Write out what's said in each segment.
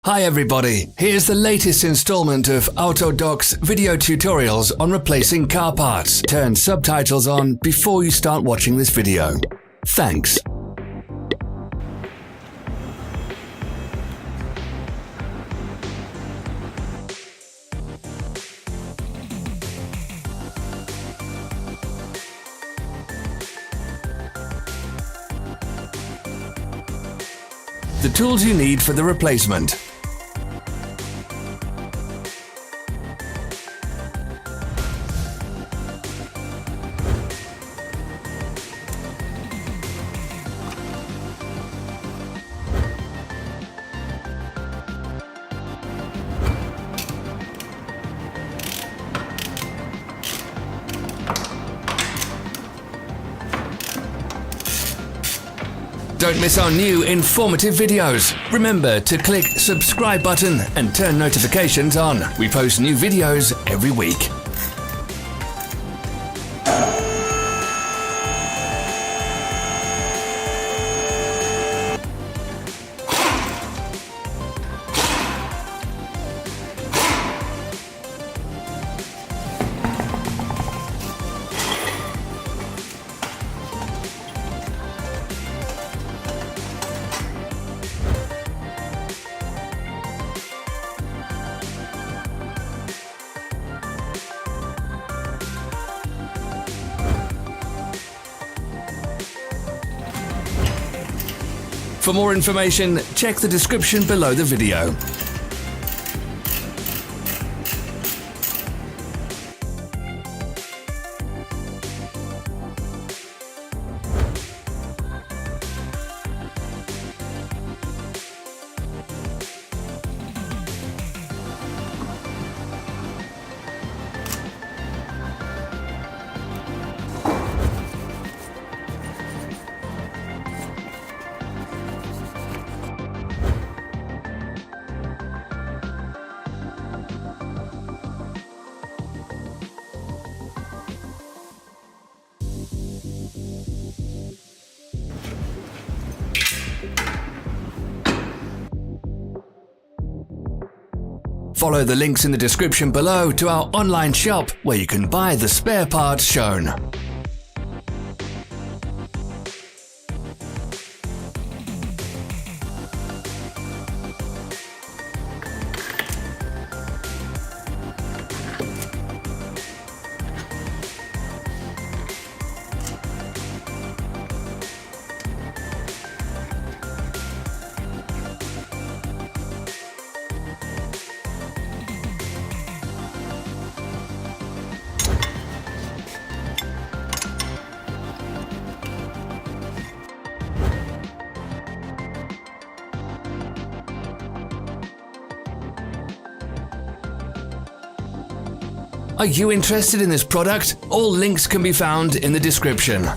Hi everybody, here's the latest installment of Autodoc's video tutorials on replacing car parts. Turn subtitles on before you start watching this video. Thanks. The tools you need for the replacement. Don't miss our new informative videos. Remember to click subscribe button and turn notifications on. We post new videos every week. For more information, check the description below the video. Follow the links in the description below to our online shop where you can buy the spare parts shown. Are you interested in this product? All links can be found in the description.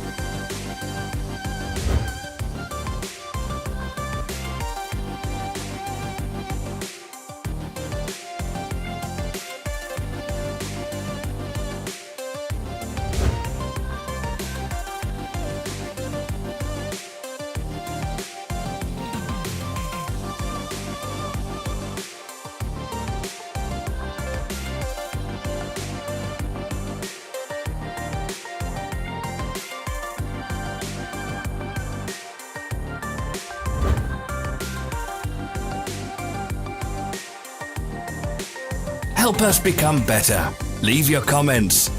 Help us become better. Leave your comments.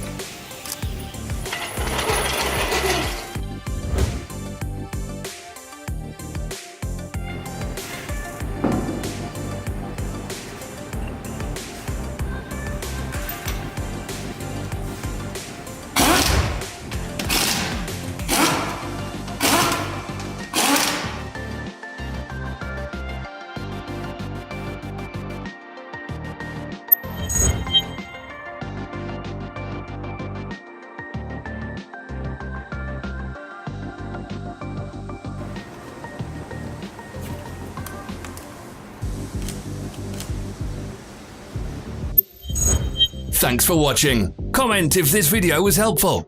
Thanks for watching. Comment if this video was helpful.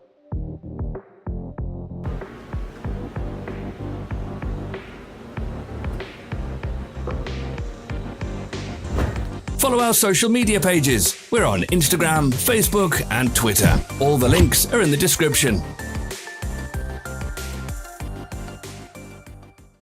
Follow our social media pages. We're on Instagram, Facebook and Twitter. All the links are in the description.